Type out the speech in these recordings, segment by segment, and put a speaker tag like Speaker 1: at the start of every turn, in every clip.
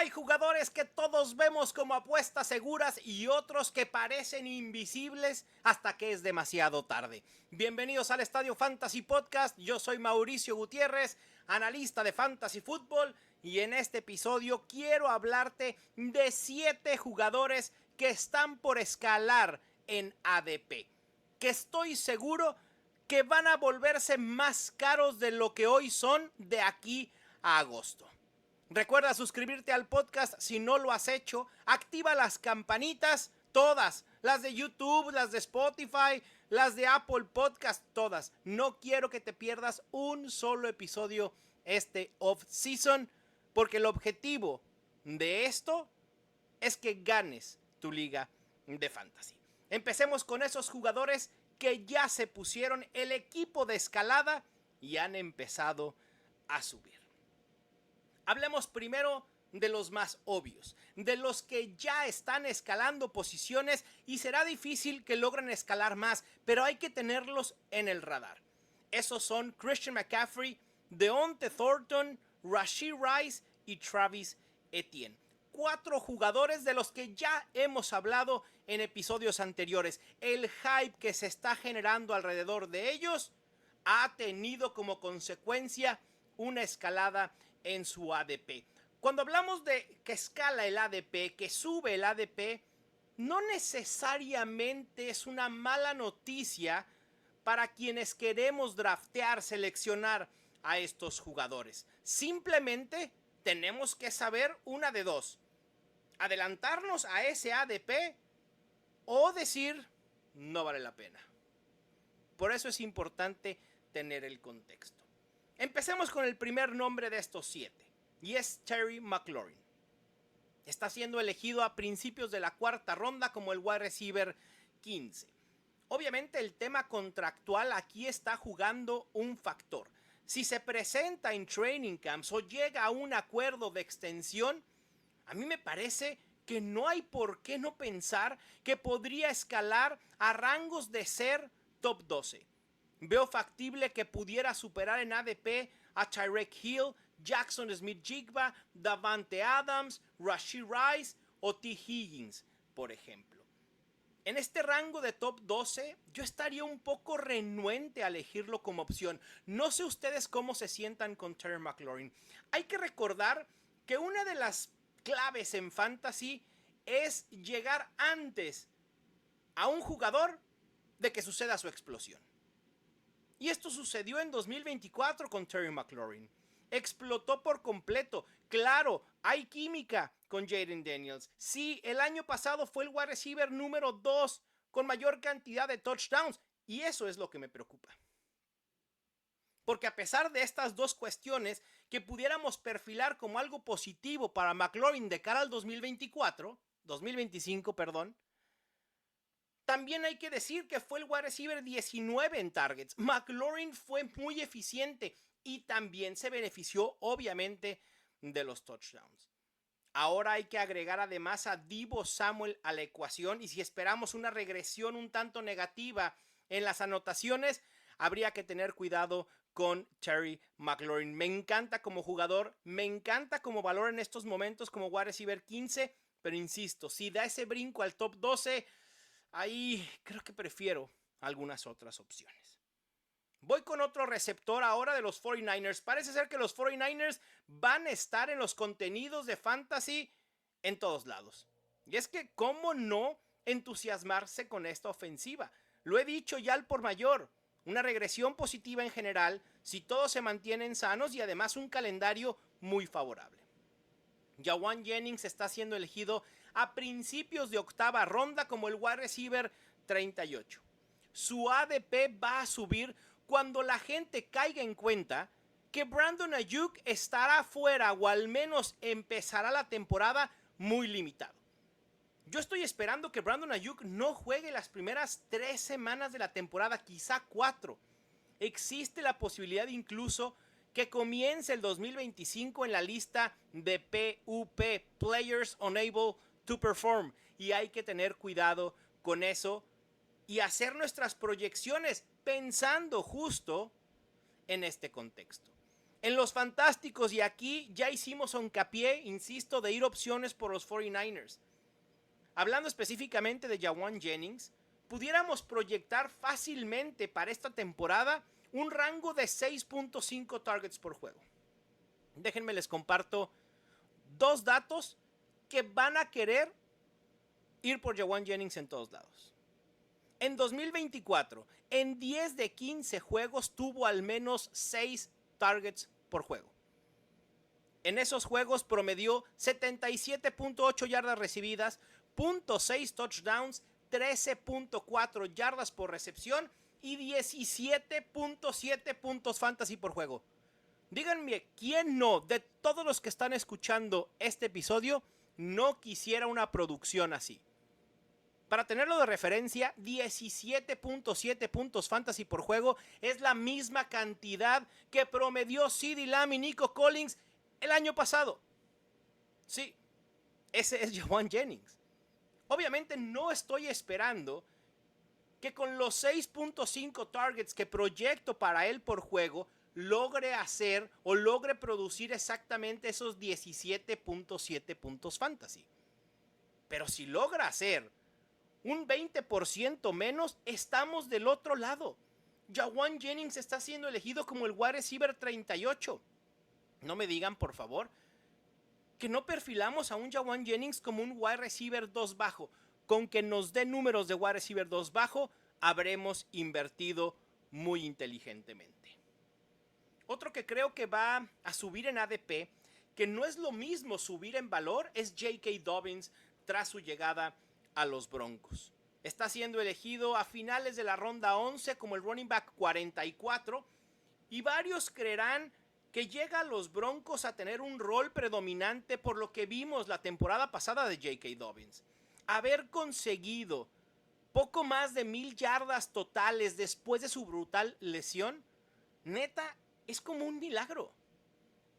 Speaker 1: Hay jugadores que todos vemos como apuestas seguras y otros que parecen invisibles hasta que es demasiado tarde. Bienvenidos al Estadio Fantasy Podcast, yo soy Mauricio Gutiérrez, analista de Fantasy Football, y en este episodio quiero hablarte de 7 jugadores que están por escalar en ADP, que estoy seguro que van a volverse más caros de lo que hoy son de aquí a agosto. Recuerda suscribirte al podcast si no lo has hecho. Activa las campanitas, todas. Las de YouTube, las de Spotify, las de Apple Podcast, todas. No quiero que te pierdas un solo episodio este off-season, porque el objetivo de esto es que ganes tu liga de fantasy. Empecemos con esos jugadores que ya se pusieron el equipo de escalada y han empezado a subir. Hablemos primero de los más obvios, de los que ya están escalando posiciones y será difícil que logren escalar más, pero hay que tenerlos en el radar. Esos son Christian McCaffrey, Deontay Thornton, Rashee Rice y Travis Etienne. 4 jugadores de los que ya hemos hablado en episodios anteriores. El hype que se está generando alrededor de ellos ha tenido como consecuencia una escalada en su ADP. Cuando hablamos de que escala el ADP, que sube el ADP, no necesariamente es una mala noticia para quienes queremos draftear, seleccionar a estos jugadores. Simplemente tenemos que saber una de dos: adelantarnos a ese ADP o decir no vale la pena. Por eso es importante tener el contexto. Empecemos con el primer nombre de estos 7, y es Terry McLaurin. Está siendo elegido a principios de la cuarta ronda como el wide receiver 15. Obviamente el tema contractual aquí está jugando un factor. Si se presenta en training camps o llega a un acuerdo de extensión, a mí me parece que no hay por qué no pensar que podría escalar a rangos de ser top 12. Veo factible que pudiera superar en ADP a Tyreek Hill, Jackson Smith-Jigba, Davante Adams, Rashee Rice o T. Higgins, por ejemplo. En este rango de top 12, yo estaría un poco renuente a elegirlo como opción. No sé ustedes cómo se sientan con Terry McLaurin. Hay que recordar que una de las claves en fantasy es llegar antes a un jugador de que suceda su explosión. Y esto sucedió en 2024 con Terry McLaurin. Explotó por completo. Claro, hay química con Jayden Daniels. Sí, el año pasado fue el wide receiver número 2 con mayor cantidad de touchdowns. Y eso es lo que me preocupa. Porque a pesar de estas dos cuestiones que pudiéramos perfilar como algo positivo para McLaurin de cara al 2025, también hay que decir que fue el wide receiver 19 en targets. McLaurin fue muy eficiente y también se benefició, obviamente, de los touchdowns. Ahora hay que agregar además a Deebo Samuel a la ecuación, y si esperamos una regresión un tanto negativa en las anotaciones, habría que tener cuidado con Terry McLaurin. Me encanta como jugador, me encanta como valor en estos momentos como wide receiver 15, pero insisto, si da ese brinco al top 12, ahí creo que prefiero algunas otras opciones. Voy con otro receptor ahora de los 49ers. Parece ser que los 49ers van a estar en los contenidos de fantasy en todos lados. Y es que, ¿cómo no entusiasmarse con esta ofensiva? Lo he dicho ya al por mayor. Una regresión positiva en general si todos se mantienen sanos y además un calendario muy favorable. Jauan Jennings está siendo elegido a principios de octava ronda como el wide receiver 38. Su ADP va a subir cuando la gente caiga en cuenta que Brandon Ayuk estará fuera o al menos empezará la temporada muy limitado. Yo estoy esperando que Brandon Ayuk no juegue las primeras 3 semanas de la temporada, quizá 4. Existe la posibilidad incluso que comience el 2025 en la lista de PUP, Players Unable to Perform, y hay que tener cuidado con eso y hacer nuestras proyecciones pensando justo en este contexto. En los fantásticos, y aquí ya hicimos hincapié, insisto, de ir opciones por los 49ers. Hablando específicamente de Jauan Jennings, pudiéramos proyectar fácilmente para esta temporada un rango de 6.5 targets por juego. Déjenme les comparto dos datos que van a querer ir por Jauan Jennings en todos lados. En 2024, en 10 de 15 juegos tuvo al menos 6 targets por juego. En esos juegos promedió 77.8 yardas recibidas, 0.6 touchdowns, 13.4 yardas por recepción y 17.7 puntos fantasy por juego. Díganme, ¿quién no, de todos los que están escuchando este episodio, no quisiera una producción así? Para tenerlo de referencia, 17.7 puntos fantasy por juego es la misma cantidad que promedió CeeDee Lamb y Nico Collins el año pasado. Sí, ese es Jauan Jennings. Obviamente no estoy esperando que con los 6.5 targets que proyecto para él por juego logre hacer o logre producir exactamente esos 17.7 puntos fantasy. Pero si logra hacer un 20% menos, estamos del otro lado. Jauan Jennings está siendo elegido como el wide receiver 38. No me digan, por favor, que no perfilamos a un Jauan Jennings como un wide receiver 2 bajo. Con que nos dé números de wide receiver 2 bajo, habremos invertido muy inteligentemente. Otro que creo que va a subir en ADP, que no es lo mismo subir en valor, es J.K. Dobbins tras su llegada a los Broncos. Está siendo elegido a finales de la ronda 11 como el running back 44 y varios creerán que llega a los Broncos a tener un rol predominante por lo que vimos la temporada pasada de J.K. Dobbins. Haber conseguido poco más de 1,000 yardas totales después de su brutal lesión, neta, es como un milagro.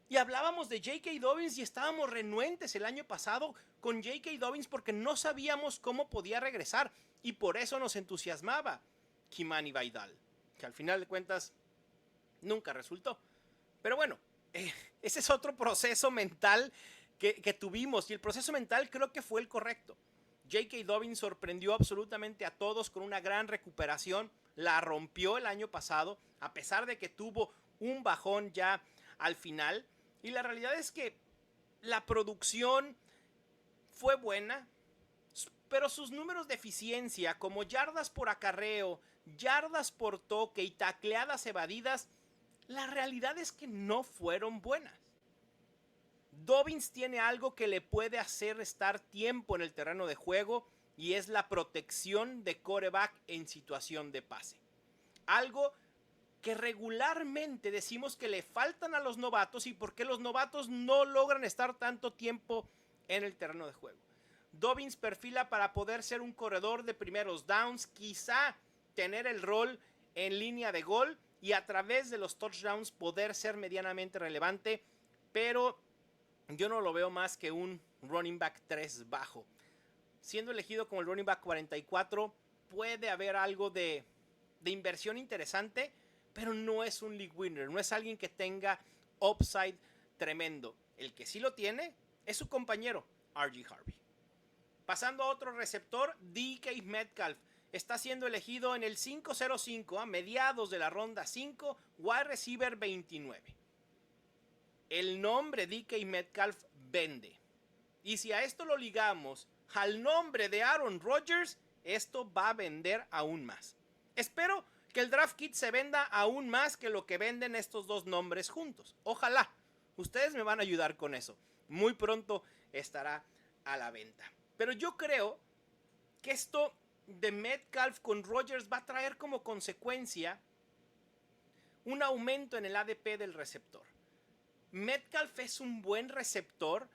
Speaker 1: Y hablábamos de J.K. Dobbins y estábamos renuentes el año pasado con J.K. Dobbins porque no sabíamos cómo podía regresar y por eso nos entusiasmaba Kimani Vidal, que al final de cuentas nunca resultó. Pero bueno, ese es otro proceso mental que tuvimos y el proceso mental creo que fue el correcto. J.K. Dobbins sorprendió absolutamente a todos con una gran recuperación, la rompió el año pasado, a pesar de que tuvo un bajón ya al final. Y la realidad es que la producción fue buena, pero sus números de eficiencia, como yardas por acarreo, yardas por toque y tacleadas evadidas, la realidad es que no fueron buenas. Dobbins tiene algo que le puede hacer estar tiempo en el terreno de juego y es la protección de quarterback en situación de pase. Algo que regularmente decimos que le faltan a los novatos y por qué los novatos no logran estar tanto tiempo en el terreno de juego. Dobbins perfila para poder ser un corredor de primeros downs, quizá tener el rol en línea de gol y a través de los touchdowns poder ser medianamente relevante, pero yo no lo veo más que un running back 3 bajo. Siendo elegido como el running back 44, puede haber algo de inversión interesante, pero no es un league winner, no es alguien que tenga upside tremendo. El que sí lo tiene es su compañero, R.J. Harvey. Pasando a otro receptor, DK Metcalf. Está siendo elegido en el 505 a mediados de la ronda 5, wide receiver 29. El nombre DK Metcalf vende. Y si a esto lo ligamos al nombre de Aaron Rodgers, esto va a vender aún más. Espero que el draft kit se venda aún más que lo que venden estos dos nombres juntos. Ojalá. Ustedes me van a ayudar con eso. Muy pronto estará a la venta. Pero yo creo que esto de Metcalf con Rodgers va a traer como consecuencia un aumento en el ADP del receptor. Metcalf es un buen receptor,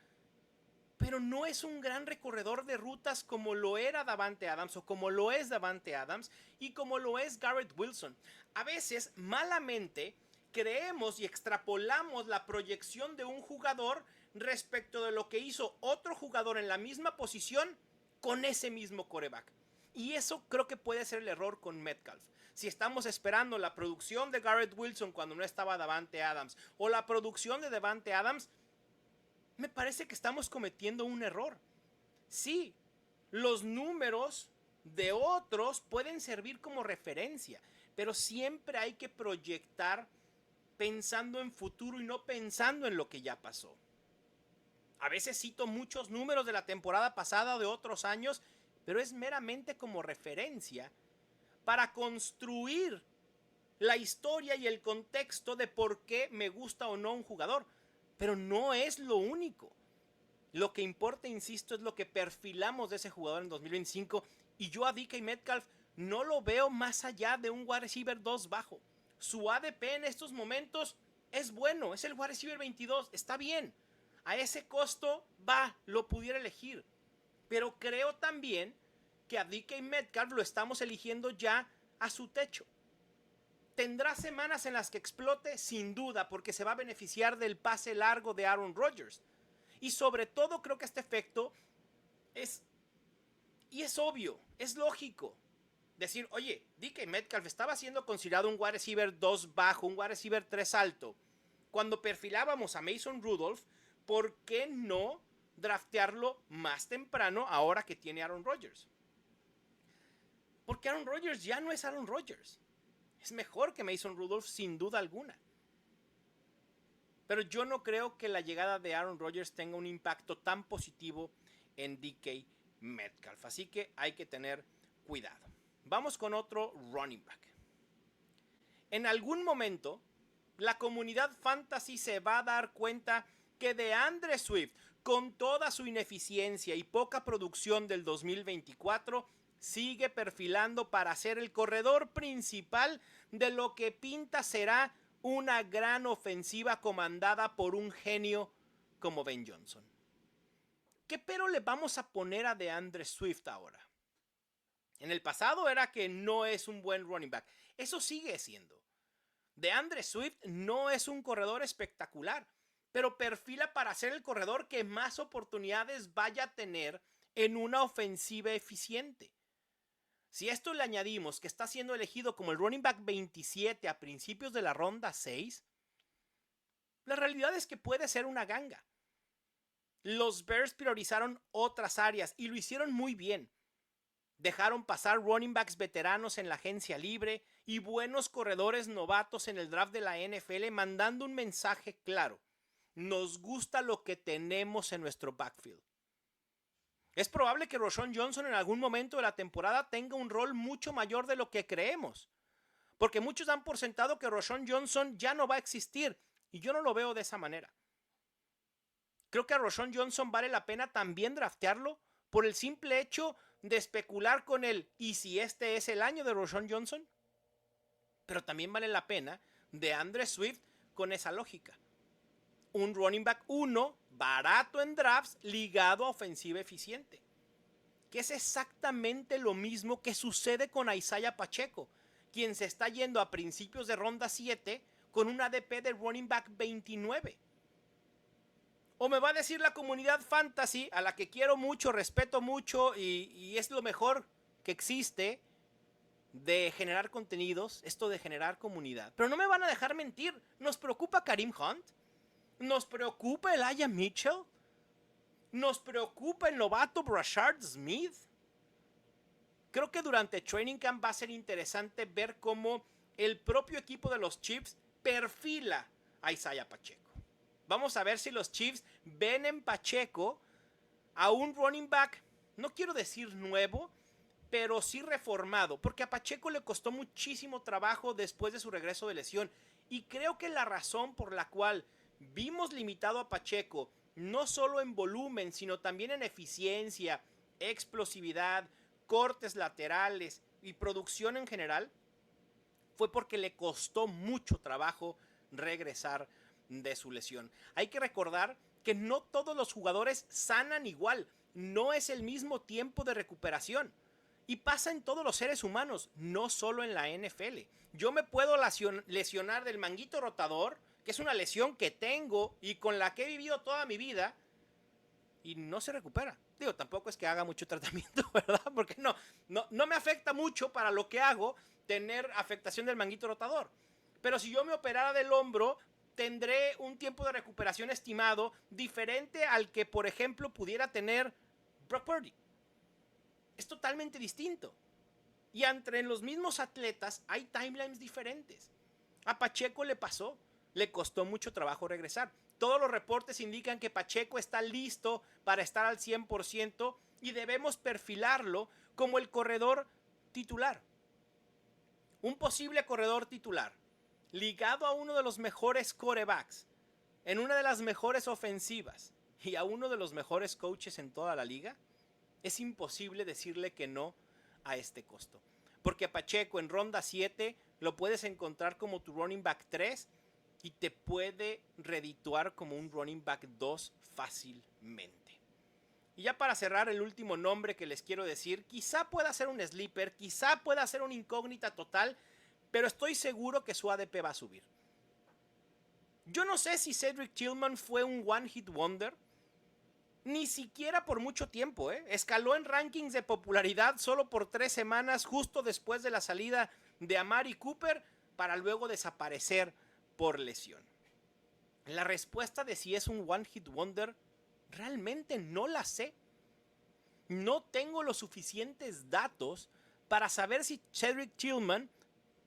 Speaker 1: pero no es un gran recorredor de rutas como lo era Davante Adams o como lo es Davante Adams y como lo es Garrett Wilson. A veces, malamente, creemos y extrapolamos la proyección de un jugador respecto de lo que hizo otro jugador en la misma posición con ese mismo quarterback. Y eso creo que puede ser el error con Metcalf. Si estamos esperando la producción de Garrett Wilson cuando no estaba Davante Adams o la producción de Davante Adams, me parece que estamos cometiendo un error. Sí, los números de otros pueden servir como referencia, pero siempre hay que proyectar pensando en futuro y no pensando en lo que ya pasó. A veces cito muchos números de la temporada pasada o de otros años, pero es meramente como referencia para construir la historia y el contexto de por qué me gusta o no un jugador. Pero no es lo único. Lo que importa, insisto, es lo que perfilamos de ese jugador en 2025. Y yo a DK Metcalf no lo veo más allá de un wide receiver 2 bajo. Su ADP en estos momentos es bueno, es el wide receiver 22, está bien. A ese costo lo pudiera elegir. Pero creo también que a DK Metcalf lo estamos eligiendo ya a su techo. ¿Tendrá semanas en las que explote? Sin duda, porque se va a beneficiar del pase largo de Aaron Rodgers. Y sobre todo creo que este efecto es obvio, es lógico. Decir, oye, DK Metcalf estaba siendo considerado un wide receiver 2 bajo, un wide receiver 3 alto. Cuando perfilábamos a Mason Rudolph, ¿por qué no draftearlo más temprano ahora que tiene Aaron Rodgers? Porque Aaron Rodgers ya no es Aaron Rodgers. Es mejor que Mason Rudolph sin duda alguna. Pero yo no creo que la llegada de Aaron Rodgers tenga un impacto tan positivo en DK Metcalf. Así que hay que tener cuidado. Vamos con otro running back. En algún momento, la comunidad fantasy se va a dar cuenta que DeAndre Swift, con toda su ineficiencia y poca producción del 2024, sigue perfilando para ser el corredor principal de lo que pinta será una gran ofensiva comandada por un genio como Ben Johnson. ¿Qué pero le vamos a poner a DeAndre Swift ahora? En el pasado era que no es un buen running back. Eso sigue siendo. DeAndre Swift no es un corredor espectacular, pero perfila para ser el corredor que más oportunidades vaya a tener en una ofensiva eficiente. Si a esto le añadimos que está siendo elegido como el running back 27 a principios de la ronda 6, la realidad es que puede ser una ganga. Los Bears priorizaron otras áreas y lo hicieron muy bien. Dejaron pasar running backs veteranos en la agencia libre y buenos corredores novatos en el draft de la NFL, mandando un mensaje claro. Nos gusta lo que tenemos en nuestro backfield. Es probable que Roschon Johnson en algún momento de la temporada tenga un rol mucho mayor de lo que creemos. Porque muchos dan por sentado que Roschon Johnson ya no va a existir. Y yo no lo veo de esa manera. Creo que a Roschon Johnson vale la pena también draftearlo por el simple hecho de especular con él. ¿Y si este es el año de Roschon Johnson? Pero también vale la pena DeAndre Swift con esa lógica. Un running back 1 barato en drafts ligado a ofensiva eficiente. Que es exactamente lo mismo que sucede con Isaiah Pacheco, quien se está yendo a principios de ronda 7 con un ADP de running back 29. O me va a decir la comunidad fantasy, a la que quiero mucho, respeto mucho y es lo mejor que existe de generar contenidos, esto de generar comunidad. Pero no me van a dejar mentir, nos preocupa Kareem Hunt, nos preocupa Elijah Mitchell, nos preocupa el novato Brashard Smith. Creo que durante Training Camp va a ser interesante ver cómo el propio equipo de los Chiefs perfila a Isaiah Pacheco. Vamos a ver si los Chiefs ven en Pacheco a un running back, no quiero decir nuevo, pero sí reformado, porque a Pacheco le costó muchísimo trabajo después de su regreso de lesión. Y creo que la razón por la cual vimos limitado a Pacheco, no solo en volumen, sino también en eficiencia, explosividad, cortes laterales y producción en general, fue porque le costó mucho trabajo regresar de su lesión. Hay que recordar que no todos los jugadores sanan igual, no es el mismo tiempo de recuperación. Y pasa en todos los seres humanos, no solo en la NFL. Yo me puedo lesionar del manguito rotador, que es una lesión que tengo y con la que he vivido toda mi vida, y no se recupera. Digo, tampoco es que haga mucho tratamiento, ¿verdad? Porque no me afecta mucho para lo que hago tener afectación del manguito rotador. Pero si yo me operara del hombro, tendré un tiempo de recuperación estimado diferente al que, por ejemplo, pudiera tener Brock Purdy. Es totalmente distinto. Y entre los mismos atletas hay timelines diferentes. A Pacheco le pasó, le costó mucho trabajo regresar. Todos los reportes indican que Pacheco está listo para estar al 100% y debemos perfilarlo como el corredor titular. Un posible corredor titular, ligado a uno de los mejores quarterbacks, en una de las mejores ofensivas y a uno de los mejores coaches en toda la liga, es imposible decirle que no a este costo. Porque Pacheco en ronda 7 lo puedes encontrar como tu running back 3 y te puede redituar como un running back 2 fácilmente. Y ya para cerrar, el último nombre que les quiero decir, quizá pueda ser un sleeper, quizá pueda ser una incógnita total, pero estoy seguro que su ADP va a subir. Yo no sé si Cedric Tillman fue un one hit wonder, ni siquiera por mucho tiempo, escaló en rankings de popularidad solo por 3 semanas justo después de la salida de Amari Cooper para luego desaparecer por lesión. La respuesta de si es un one hit wonder realmente no la sé. No tengo los suficientes datos para saber si Cedric Tillman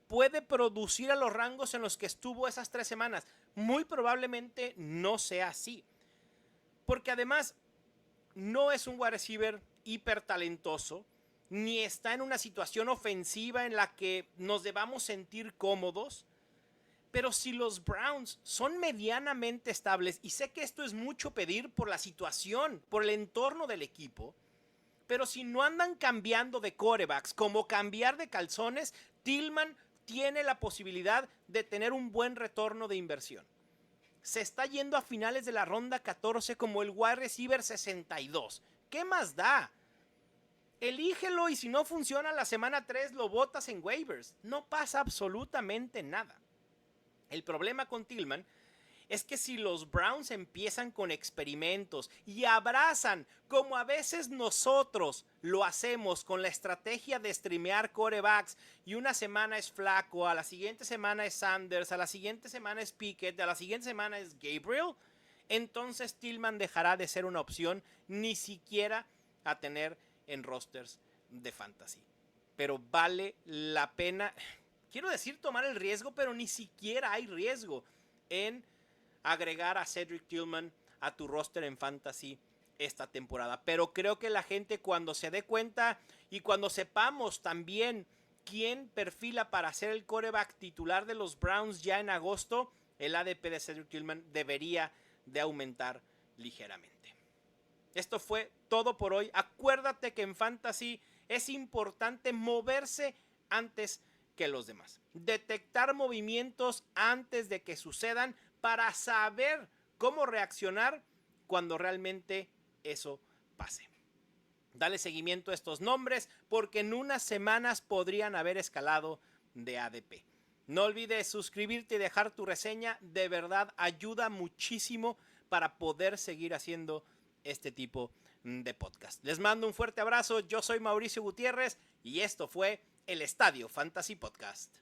Speaker 1: puede producir a los rangos en los que estuvo esas 3 semanas. Muy probablemente no sea así. Porque además no es un wide receiver hiper talentoso, ni está en una situación ofensiva en la que nos debamos sentir cómodos. Pero si los Browns son medianamente estables, y sé que esto es mucho pedir por la situación, por el entorno del equipo, pero si no andan cambiando de quarterbacks como cambiar de calzones, Tillman tiene la posibilidad de tener un buen retorno de inversión. Se está yendo a finales de la ronda 14 como el wide receiver 62. ¿Qué más da? Elígelo y si no funciona la semana 3 lo botas en waivers. No pasa absolutamente nada. El problema con Tillman es que si los Browns empiezan con experimentos y abrazan, como a veces nosotros lo hacemos con la estrategia de streamear quarterbacks, y una semana es Flacco, a la siguiente semana es Sanders, a la siguiente semana es Pickett, a la siguiente semana es Gabriel, entonces Tillman dejará de ser una opción ni siquiera a tener en rosters de fantasy. Pero vale la pena, quiero decir tomar el riesgo, pero ni siquiera hay riesgo en agregar a Cedric Tillman a tu roster en fantasy esta temporada. Pero creo que la gente, cuando se dé cuenta y cuando sepamos también quién perfila para ser el quarterback titular de los Browns ya en agosto, el ADP de Cedric Tillman debería de aumentar ligeramente. Esto fue todo por hoy. Acuérdate que en fantasy es importante moverse antes que los demás. Detectar movimientos antes de que sucedan para saber cómo reaccionar cuando realmente eso pase. Dale seguimiento a estos nombres porque en unas semanas podrían haber escalado de ADP. No olvides suscribirte y dejar tu reseña. De verdad ayuda muchísimo para poder seguir haciendo este tipo de podcast. Les mando un fuerte abrazo. Yo soy Mauricio Gutiérrez y esto fue el Estadio Fantasy Podcast.